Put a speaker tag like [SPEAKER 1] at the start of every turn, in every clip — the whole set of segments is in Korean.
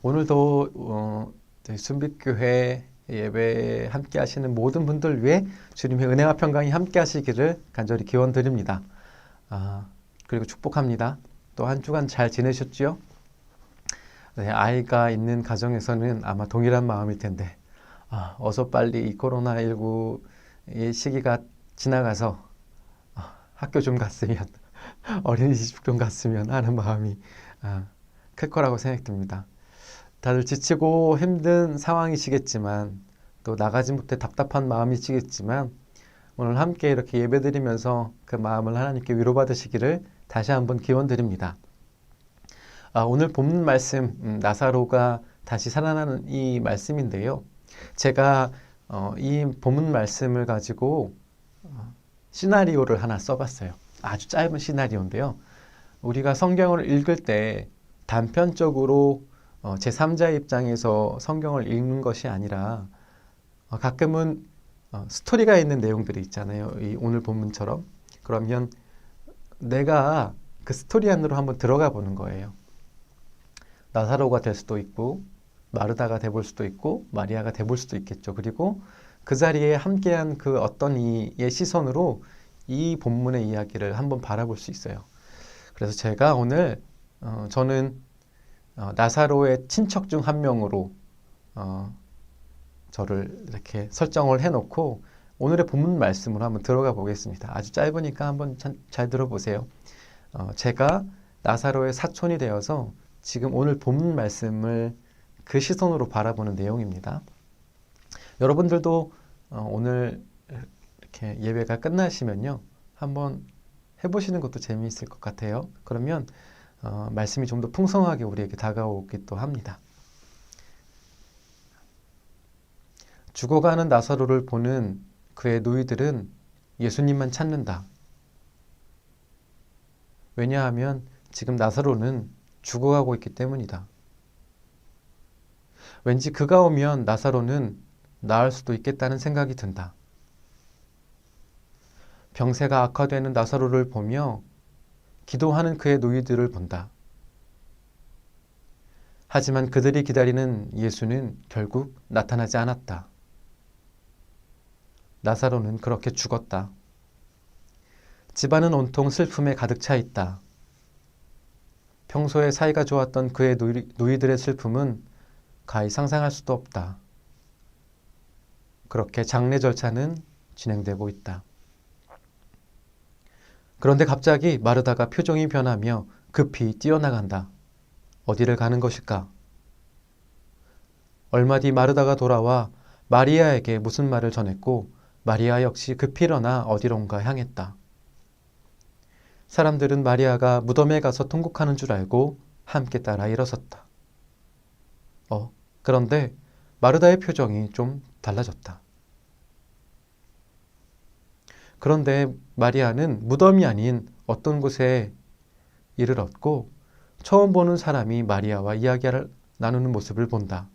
[SPEAKER 1] 오늘도 저희 순빛교회 예배 함께 하시는 모든 분들 위해 주님의 은혜와 평강이 함께 하시기를 간절히 기원드립니다. 그리고 축복합니다. 또 한 주간 잘 지내셨지요? 네, 아이가 있는 가정에서는 아마 동일한 마음일 텐데 어서 빨리 이 코로나19의 시기가 지나가서 학교 좀 갔으면 어린이집 좀 갔으면 하는 마음이 클 거라고 생각됩니다. 다들 지치고 힘든 상황이시겠지만 또 나가지 못해 답답한 마음이시겠지만 오늘 함께 이렇게 예배드리면서 그 마음을 하나님께 위로받으시기를 다시 한번 기원드립니다. 오늘 본문 말씀 나사로가 다시 살아나는 이 말씀인데요. 제가 이 본문 말씀을 가지고 시나리오를 하나 써봤어요. 아주 짧은 시나리오인데요. 우리가 성경을 읽을 때 단편적으로 제3자의 입장에서 성경을 읽는 것이 아니라 가끔은 스토리가 있는 내용들이 있잖아요. 이 오늘 본문처럼. 그러면 내가 그 스토리 안으로 한번 들어가 보는 거예요. 나사로가 될 수도 있고 마르다가 돼볼 수도 있고 마리아가 돼볼 수도 있겠죠. 그리고 그 자리에 함께한 그 어떤 이의 시선으로 이 본문의 이야기를 한번 바라볼 수 있어요. 그래서 제가 오늘 저는 나사로의 친척 중 한 명으로 저를 이렇게 설정을 해놓고 오늘의 본문 말씀으로 한번 들어가 보겠습니다. 아주 짧으니까 한번 잘 들어보세요. 제가 나사로의 사촌이 되어서 지금 오늘 본문 말씀을 그 시선으로 바라보는 내용입니다. 여러분들도 오늘 이렇게 예배가 끝나시면요 한번 해보시는 것도 재미있을 것 같아요. 그러면 말씀이 좀 더 풍성하게 우리에게 다가오기도 합니다. 죽어가는 나사로를 보는 그의 누이들은 예수님만 찾는다. 왜냐하면 지금 나사로는 죽어가고 있기 때문이다. 왠지 그가 오면 나사로는 나을 수도 있겠다는 생각이 든다. 병세가 악화되는 나사로를 보며 기도하는 그의 누이들을 본다. 하지만 그들이 기다리는 예수는 결국 나타나지 않았다. 나사로는 그렇게 죽었다. 집안은 온통 슬픔에 가득 차 있다. 평소에 사이가 좋았던 그의 누이들의 슬픔은 가히 상상할 수도 없다. 그렇게 장례 절차는 진행되고 있다. 그런데 갑자기 마르다가 표정이 변하며 급히 뛰어나간다. 어디를 가는 것일까? 얼마 뒤 마르다가 돌아와 마리아에게 무슨 말을 전했고 마리아 역시 급히 일어나 어디론가 향했다. 사람들은 마리아가 무덤에 가서 통곡하는 줄 알고 함께 따라 일어섰다. 그런데 마르다의 표정이 좀 달라졌다. 그런데 마리아는 무덤이 아닌 어떤 곳에 이르렀고 처음 보는 사람이 마리아와 이야기를 나누는 모습을 본다.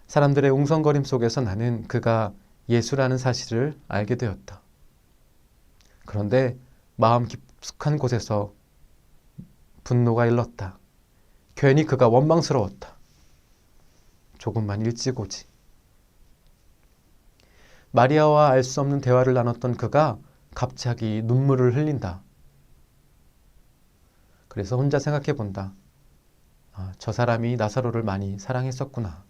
[SPEAKER 1] 사람들의 웅성거림 속에서 나는 그가 예수라는 사실을 알게 되었다. 그런데 마음 깊숙한 곳에서 분노가 일렀다. 괜히 그가 원망스러웠다. 조금만 일찍 오지. 마리아와 알 수 없는 대화를 나눴던 그가 갑자기 눈물을 흘린다. 그래서 혼자 생각해 본다. 저 사람이 나사로를 많이 사랑했었구나.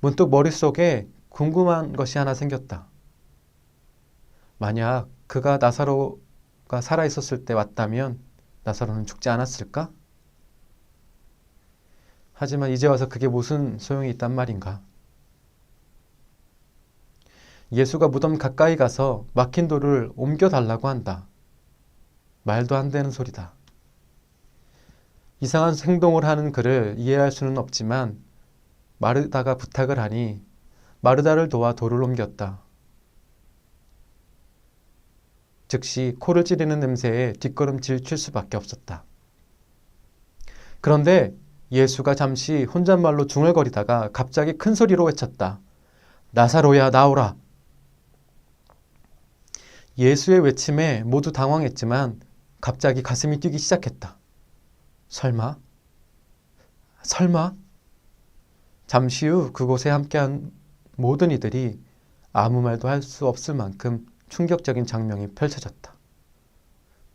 [SPEAKER 1] 문득 머릿속에 궁금한 것이 하나 생겼다. 만약 그가 나사로가 살아있었을 때 왔다면 나사로는 죽지 않았을까? 하지만 이제 와서 그게 무슨 소용이 있단 말인가? 예수가 무덤 가까이 가서 막힌 돌을 옮겨달라고 한다. 말도 안 되는 소리다. 이상한 행동을 하는 그를 이해할 수는 없지만 마르다가 부탁을 하니 마르다를 도와 돌을 옮겼다. 즉시 코를 찌르는 냄새에 뒷걸음질 칠 수밖에 없었다. 그런데 예수가 잠시 혼잣말로 중얼거리다가 갑자기 큰 소리로 외쳤다. 나사로야 나오라. 예수의 외침에 모두 당황했지만 갑자기 가슴이 뛰기 시작했다. 설마 설마? 잠시 후 그곳에 함께한 모든 이들이 아무 말도 할 수 없을 만큼 충격적인 장면이 펼쳐졌다.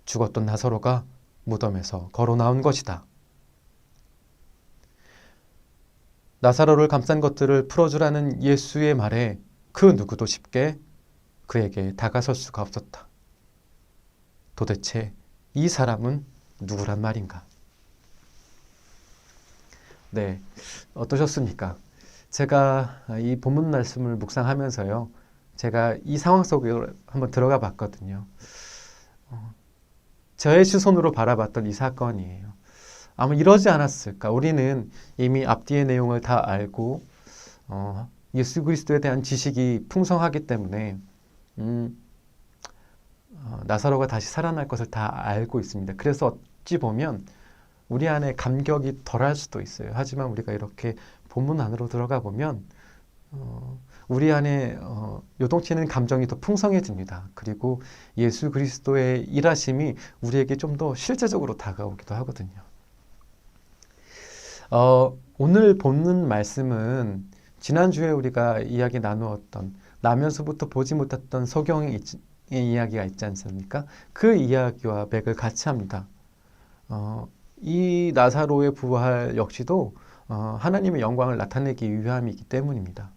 [SPEAKER 1] 죽었던 나사로가 무덤에서 걸어 나온 것이다. 나사로를 감싼 것들을 풀어주라는 예수의 말에 그 누구도 쉽게 그에게 다가설 수가 없었다. 도대체 이 사람은 누구란 말인가? 네, 어떠셨습니까? 제가 이 본문 말씀을 묵상하면서요, 제가 이 상황 속에 한번 들어가 봤거든요. 저의 시선으로 바라봤던 이 사건이에요. 아마 이러지 않았을까? 우리는 이미 앞뒤의 내용을 다 알고 예수 그리스도에 대한 지식이 풍성하기 때문에 나사로가 다시 살아날 것을 다 알고 있습니다. 그래서 어찌 보면 우리 안에 감격이 덜할 수도 있어요. 하지만 우리가 이렇게 본문 안으로 들어가 보면 우리 안에 요동치는 감정이 더 풍성해집니다. 그리고 예수 그리스도의 일하심이 우리에게 좀 더 실제적으로 다가오기도 하거든요. 오늘 본문 말씀은 지난주에 우리가 이야기 나누었던 나면서부터 보지 못했던 소경의 이야기가 있지 않습니까? 그 이야기와 맥을 같이 합니다. 이 나사로의 부활 역시도 하나님의 영광을 나타내기 위함이기 때문입니다.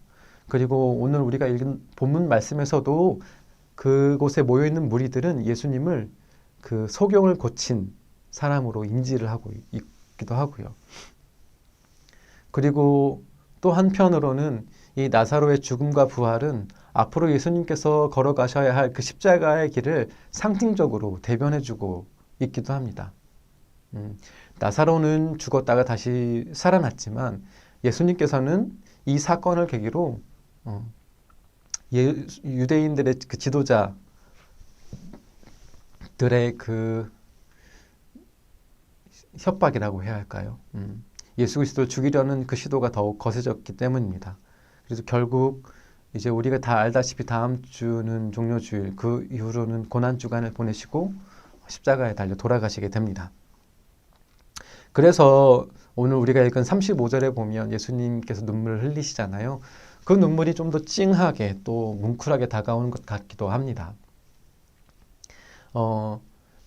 [SPEAKER 1] 그리고 오늘 우리가 읽은 본문 말씀에서도 그곳에 모여있는 무리들은 예수님을 그 소경을 고친 사람으로 인지를 하고 있기도 하고요. 그리고 또 한편으로는 이 나사로의 죽음과 부활은 앞으로 예수님께서 걸어가셔야 할 그 십자가의 길을 상징적으로 대변해주고 있기도 합니다. 나사로는 죽었다가 다시 살아났지만 예수님께서는 이 사건을 계기로 유대인들의 그 지도자들의 그 협박이라고 해야 할까요? 예수 그리스도를 죽이려는 그 시도가 더욱 거세졌기 때문입니다. 그래서 결국 이제 우리가 다 알다시피 다음 주는 종료주일, 그 이후로는 고난주간을 보내시고 십자가에 달려 돌아가시게 됩니다. 그래서 오늘 우리가 읽은 35절에 보면 예수님께서 눈물을 흘리시잖아요. 그 눈물이 좀 더 찡하게 또 뭉클하게 다가오는 것 같기도 합니다.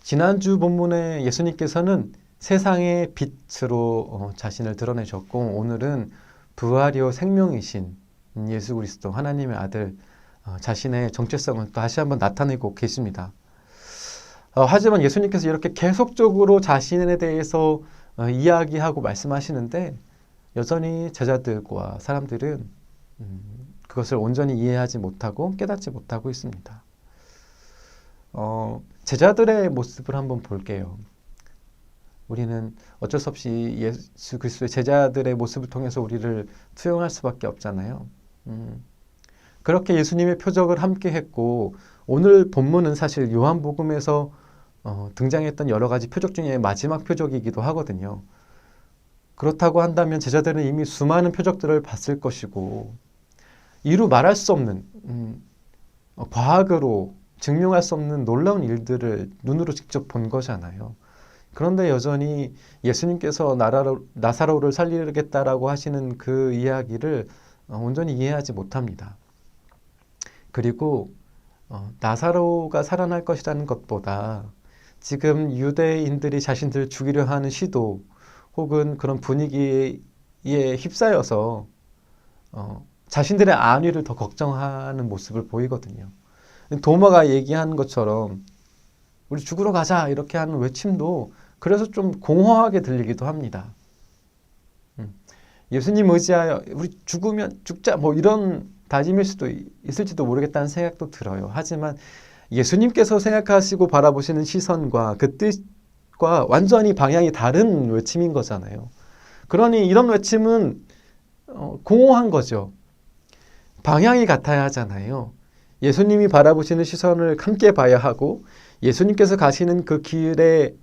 [SPEAKER 1] 지난주 본문에 예수님께서는 세상의 빛으로 자신을 드러내셨고 오늘은 부활이요 생명이신 예수 그리스도 하나님의 아들 자신의 정체성을 다시 한번 나타내고 계십니다. 하지만 예수님께서 이렇게 계속적으로 자신에 대해서 이야기하고 말씀하시는데 여전히 제자들과 사람들은 그것을 온전히 이해하지 못하고 깨닫지 못하고 있습니다. 제자들의 모습을 한번 볼게요. 우리는 어쩔 수 없이 예수 그리스도의 제자들의 모습을 통해서 우리를 투영할 수밖에 없잖아요. 그렇게 예수님의 표적을 함께 했고 오늘 본문은 사실 요한복음에서 등장했던 여러 가지 표적 중에 마지막 표적이기도 하거든요. 그렇다고 한다면 제자들은 이미 수많은 표적들을 봤을 것이고 이루 말할 수 없는 과학으로 증명할 수 없는 놀라운 일들을 눈으로 직접 본 거잖아요. 그런데 여전히 예수님께서 나사로를 살리겠다라고 하시는 그 이야기를 온전히 이해하지 못합니다. 그리고 나사로가 살아날 것이라는 것보다 지금 유대인들이 자신들을 죽이려 하는 시도 혹은 그런 분위기에 휩싸여서 자신들의 안위를 더 걱정하는 모습을 보이거든요. 도마가 얘기한 것처럼 우리 죽으러 가자 이렇게 하는 외침도 그래서 좀 공허하게 들리기도 합니다. 예수님 의지하여 우리 죽으면 죽자 뭐 이런 다짐일 수도 있을지도 모르겠다는 생각도 들어요. 하지만 예수님께서 생각하시고 바라보시는 시선과 그 뜻과 완전히 방향이 다른 외침인 거잖아요. 그러니 이런 외침은 공허한 거죠. 방향이 같아야 하잖아요. 예수님이 바라보시는 시선을 함께 봐야 하고 예수님께서 가시는 그 길에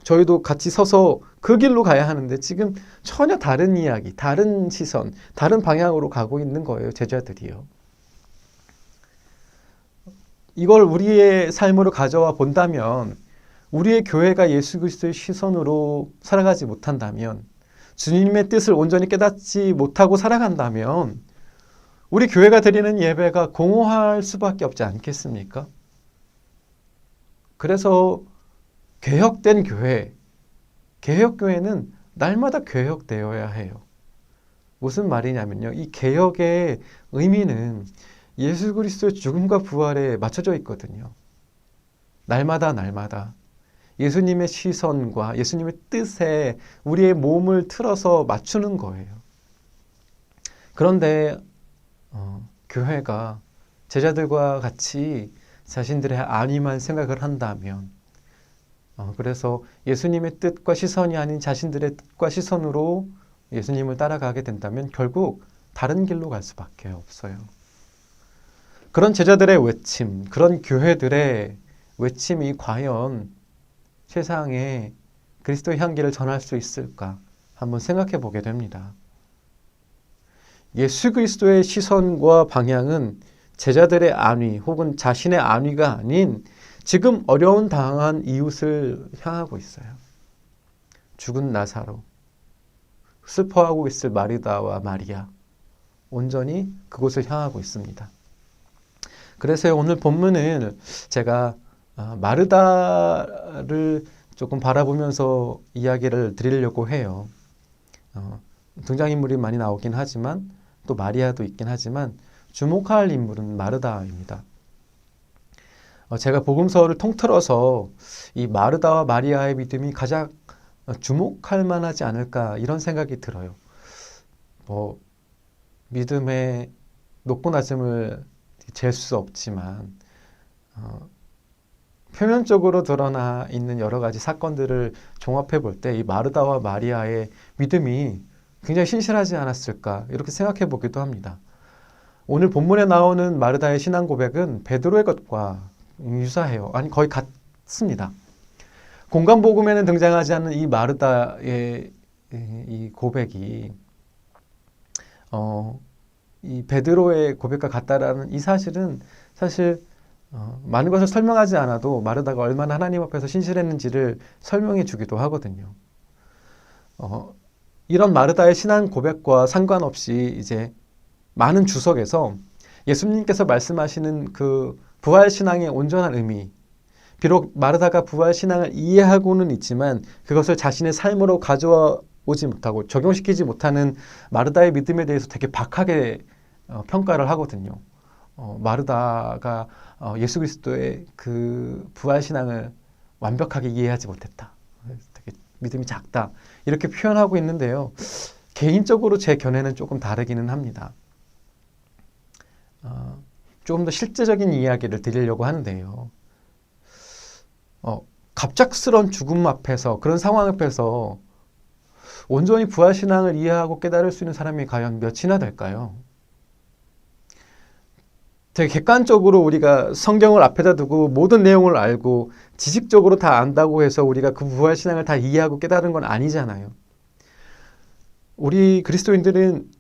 [SPEAKER 1] 저희도 같이 서서 그 길로 가야 하는데 지금 전혀 다른 이야기, 다른 시선, 다른 방향으로 가고 있는 거예요. 제자들이요. 이걸 우리의 삶으로 가져와 본다면 우리의 교회가 예수 그리스도의 시선으로 살아가지 못한다면 주님의 뜻을 온전히 깨닫지 못하고 살아간다면 우리 교회가 드리는 예배가 공허할 수밖에 없지 않겠습니까? 그래서 개혁된 교회, 개혁교회는 날마다 개혁되어야 해요. 무슨 말이냐면요. 이 개혁의 의미는 예수 그리스도의 죽음과 부활에 맞춰져 있거든요. 날마다 예수님의 시선과 예수님의 뜻에 우리의 몸을 틀어서 맞추는 거예요. 그런데 교회가 제자들과 같이 자신들의 안위만 생각을 한다면 그래서 예수님의 뜻과 시선이 아닌 자신들의 뜻과 시선으로 예수님을 따라가게 된다면 결국 다른 길로 갈 수밖에 없어요. 그런 제자들의 외침, 그런 교회들의 외침이 과연 세상에 그리스도의 향기를 전할 수 있을까 한번 생각해 보게 됩니다. 예수 그리스도의 시선과 방향은 제자들의 안위 혹은 자신의 안위가 아닌 지금 어려운 당한 이웃을 향하고 있어요. 죽은 나사로, 슬퍼하고 있을 마르다와 마리아, 온전히 그곳을 향하고 있습니다. 그래서 오늘 본문을 제가 마르다를 조금 바라보면서 이야기를 드리려고 해요. 등장인물이 많이 나오긴 하지만 또 마리아도 있긴 하지만 주목할 인물은 마르다입니다. 제가 복음서를 통틀어서 이 마르다와 마리아의 믿음이 가장 주목할 만하지 않을까 이런 생각이 들어요. 믿음의 높고 낮음을 잴 수 없지만 표면적으로 드러나 있는 여러 가지 사건들을 종합해 볼 때 이 마르다와 마리아의 믿음이 굉장히 신실하지 않았을까 이렇게 생각해 보기도 합니다. 오늘 본문에 나오는 마르다의 신앙 고백은 베드로의 것과 유사해요. 아니 거의 같습니다. 공간복음에는 등장하지 않는 이 마르다의 이 고백이 이 베드로의 고백과 같다라는 이 사실은 사실 많은 것을 설명하지 않아도 마르다가 얼마나 하나님 앞에서 신실했는지를 설명해 주기도 하거든요. 이런 마르다의 신앙 고백과 상관없이 이제 많은 주석에서 예수님께서 말씀하시는 그 부활 신앙의 온전한 의미, 비록 마르다가 부활 신앙을 이해하고는 있지만 그것을 자신의 삶으로 가져와 오지 못하고 적용시키지 못하는 마르다의 믿음에 대해서 되게 박하게 평가를 하거든요. 마르다가 예수 그리스도의 그 부활 신앙을 완벽하게 이해하지 못했다. 되게 믿음이 작다. 이렇게 표현하고 있는데요. 개인적으로 제 견해는 조금 다르기는 합니다. 조금 더 실제적인 이야기를 드리려고 하는데요. 갑작스러운 죽음 앞에서 그런 상황 앞에서 온전히 부활신앙을 이해하고 깨달을 수 있는 사람이 과연 몇이나 될까요? 되게 객관적으로 우리가 성경을 앞에다 두고 모든 내용을 알고 지식적으로 다 안다고 해서 우리가 그 부활신앙을 다 이해하고 깨달은 건 아니잖아요. 우리 그리스도인들은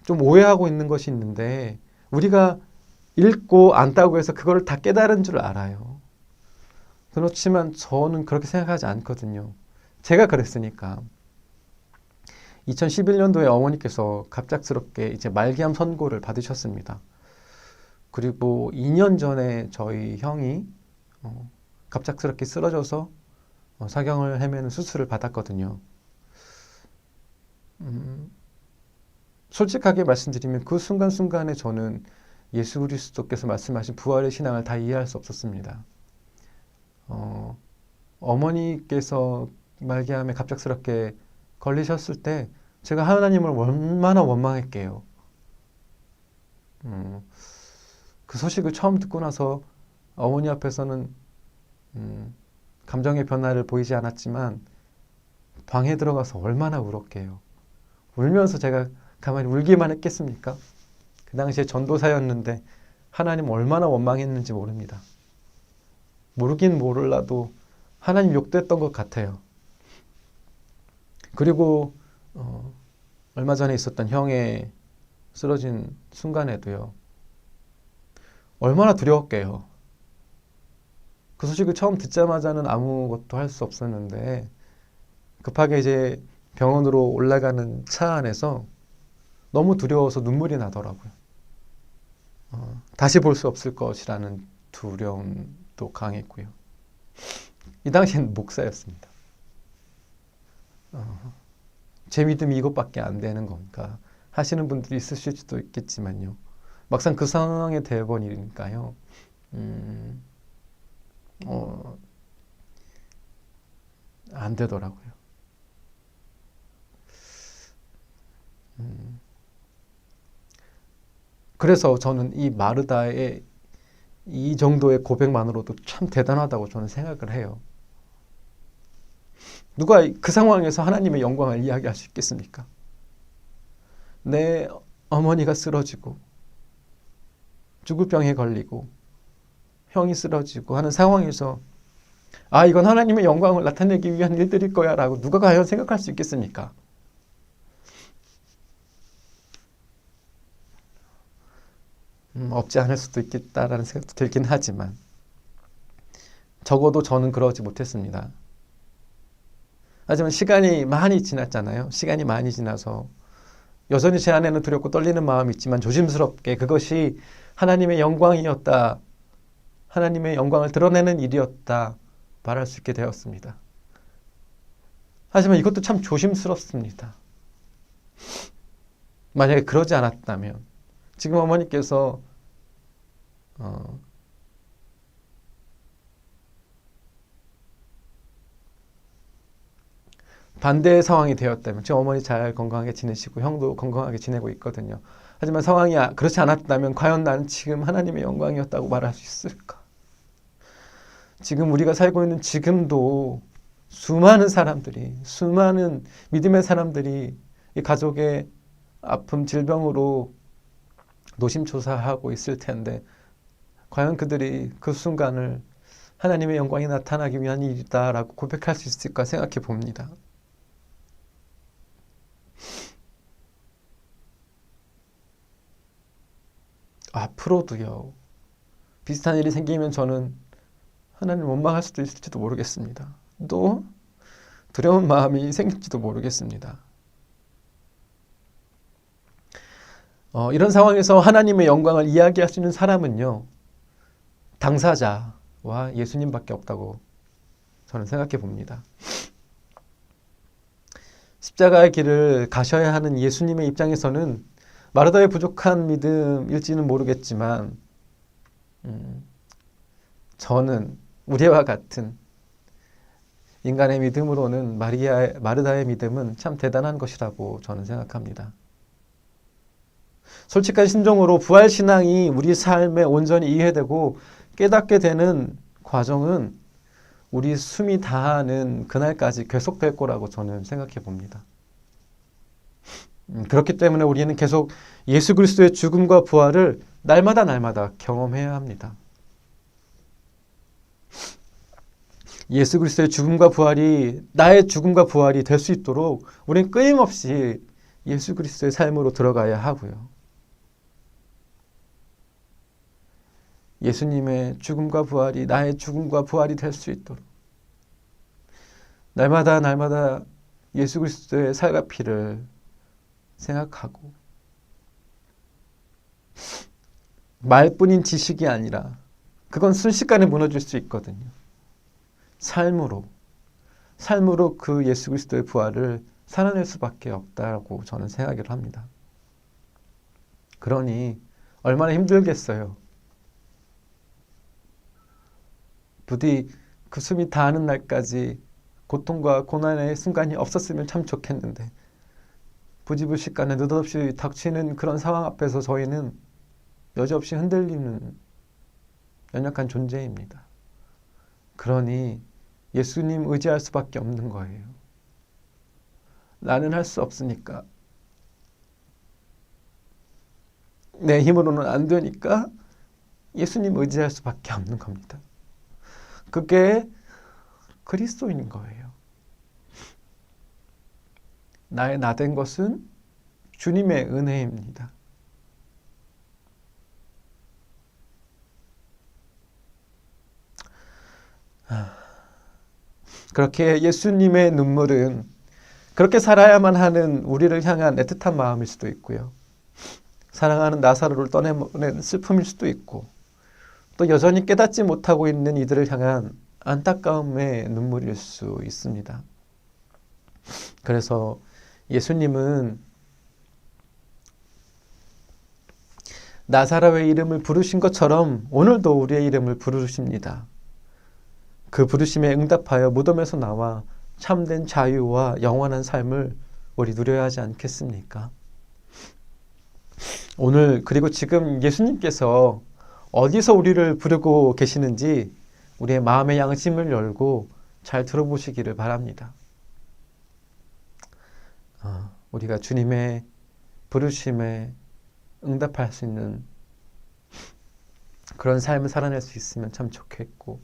[SPEAKER 1] 좀 오해하고 있는 것이 있는데 우리가 읽고 안다고 해서 그걸 다 깨달은 줄 알아요. 그렇지만 저는 그렇게 생각하지 않거든요. 제가 그랬으니까. 2011년도에 어머니께서 갑작스럽게 이제 말기암 선고를 받으셨습니다. 그리고 2년 전에 저희 형이 갑작스럽게 쓰러져서 사경을 헤매는 수술을 받았거든요. 솔직하게 말씀드리면 그 순간순간에 저는 예수 그리스도께서 말씀하신 부활의 신앙을 다 이해할 수 없었습니다. 어머니께서 말기암에 갑작스럽게 걸리셨을 때 제가 하나님을 얼마나 원망했게요. 그 소식을 처음 듣고 나서 어머니 앞에서는 감정의 변화를 보이지 않았지만 방에 들어가서 얼마나 울었게요. 울면서 제가 가만히 울기만 했겠습니까? 그 당시에 전도사였는데 하나님 얼마나 원망했는지 모릅니다. 모르긴 몰라도 하나님 욕됐던 것 같아요. 그리고 얼마 전에 있었던 형의 쓰러진 순간에도요. 얼마나 두려웠게요. 그 소식을 처음 듣자마자는 아무것도 할 수 없었는데 급하게 이제 병원으로 올라가는 차 안에서 너무 두려워서 눈물이 나더라고요. 다시 볼 수 없을 것이라는 두려움도 강했고요. 이 당시엔 목사였습니다. 제 믿음이 이것밖에 안 되는 건가 하시는 분들이 있으실 수도 있겠지만요. 막상 그 상황에 대해버리니까요. 안 되더라고요. 그래서 저는 이 마르다의 이 정도의 고백만으로도 참 대단하다고 저는 생각을 해요. 누가 그 상황에서 하나님의 영광을 이야기할 수 있겠습니까? 내 어머니가 쓰러지고 죽을 병에 걸리고 형이 쓰러지고 하는 상황에서 이건 하나님의 영광을 나타내기 위한 일들일 거야 라고 누가 과연 생각할 수 있겠습니까? 없지 않을 수도 있겠다라는 생각도 들긴 하지만 적어도 저는 그러지 못했습니다. 하지만 시간이 많이 지났잖아요. 시간이 많이 지나서 여전히 제 안에는 두렵고 떨리는 마음이 있지만 조심스럽게 그것이 하나님의 영광이었다. 하나님의 영광을 드러내는 일이었다. 말할 수 있게 되었습니다. 하지만 이것도 참 조심스럽습니다. 만약에 그러지 않았다면 지금 어머니께서 반대의 상황이 되었다면 지금 어머니 잘 건강하게 지내시고 형도 건강하게 지내고 있거든요. 하지만 상황이 그렇지 않았다면 과연 나는 지금 하나님의 영광이었다고 말할 수 있을까? 지금 우리가 살고 있는 지금도 수많은 사람들이 수많은 믿음의 사람들이 이 가족의 아픔 질병으로 노심초사하고 있을 텐데 과연 그들이 그 순간을 하나님의 영광이 나타나기 위한 일이다라고 고백할 수 있을까 생각해 봅니다. 앞으로도요. 비슷한 일이 생기면 저는 하나님을 원망할 수도 있을지도 모르겠습니다. 또 두려운 마음이 생길지도 모르겠습니다. 이런 상황에서 하나님의 영광을 이야기할 수 있는 사람은요. 당사자와 예수님밖에 없다고 저는 생각해 봅니다. 십자가의 길을 가셔야 하는 예수님의 입장에서는 마르다의 부족한 믿음일지는 모르겠지만 저는 우리와 같은 인간의 믿음으로는 마르다의 믿음은 참 대단한 것이라고 저는 생각합니다. 솔직한 심정으로 부활신앙이 우리 삶에 온전히 이해되고 깨닫게 되는 과정은 우리 숨이 다하는 그날까지 계속될 거라고 저는 생각해 봅니다. 그렇기 때문에 우리는 계속 예수 그리스도의 죽음과 부활을 날마다 경험해야 합니다. 예수 그리스도의 죽음과 부활이 나의 죽음과 부활이 될 수 있도록 우리는 끊임없이 예수 그리스도의 삶으로 들어가야 하고요. 예수님의 죽음과 부활이 나의 죽음과 부활이 될 수 있도록 날마다 예수 그리스도의 살과 피를 생각하고 말뿐인 지식이 아니라 그건 순식간에 무너질 수 있거든요. 삶으로 그 예수 그리스도의 부활을 살아낼 수밖에 없다고 저는 생각을 합니다. 그러니 얼마나 힘들겠어요. 부디 그 숨이 다하는 날까지 고통과 고난의 순간이 없었으면 참 좋겠는데 부지불식간에 느닷없이 닥치는 그런 상황 앞에서 저희는 여지없이 흔들리는 연약한 존재입니다. 그러니 예수님 의지할 수밖에 없는 거예요. 나는 할 수 없으니까 내 힘으로는 안 되니까 예수님 의지할 수밖에 없는 겁니다. 그게 그리스도인 거예요. 나의 나된 것은 주님의 은혜입니다. 그렇게 예수님의 눈물은 그렇게 살아야만 하는 우리를 향한 애틋한 마음일 수도 있고요. 사랑하는 나사로를 떠내보낸 슬픔일 수도 있고, 또 여전히 깨닫지 못하고 있는 이들을 향한 안타까움의 눈물일 수 있습니다. 그래서 예수님은 나사로의 이름을 부르신 것처럼 오늘도 우리의 이름을 부르십니다. 그 부르심에 응답하여 무덤에서 나와 참된 자유와 영원한 삶을 우리 누려야 하지 않겠습니까? 오늘 그리고 지금 예수님께서 어디서 우리를 부르고 계시는지 우리의 마음의 양심을 열고 잘 들어보시기를 바랍니다. 우리가 주님의 부르심에 응답할 수 있는 그런 삶을 살아낼 수 있으면 참 좋겠고,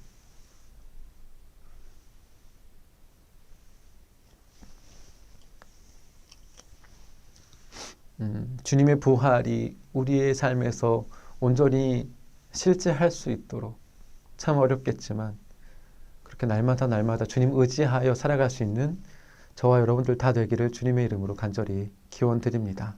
[SPEAKER 1] 주님의 부활이 우리의 삶에서 온전히 실제할 수 있도록, 참 어렵겠지만 그렇게 날마다 주님 의지하여 살아갈 수 있는 저와 여러분들 다 되기를 주님의 이름으로 간절히 기원드립니다.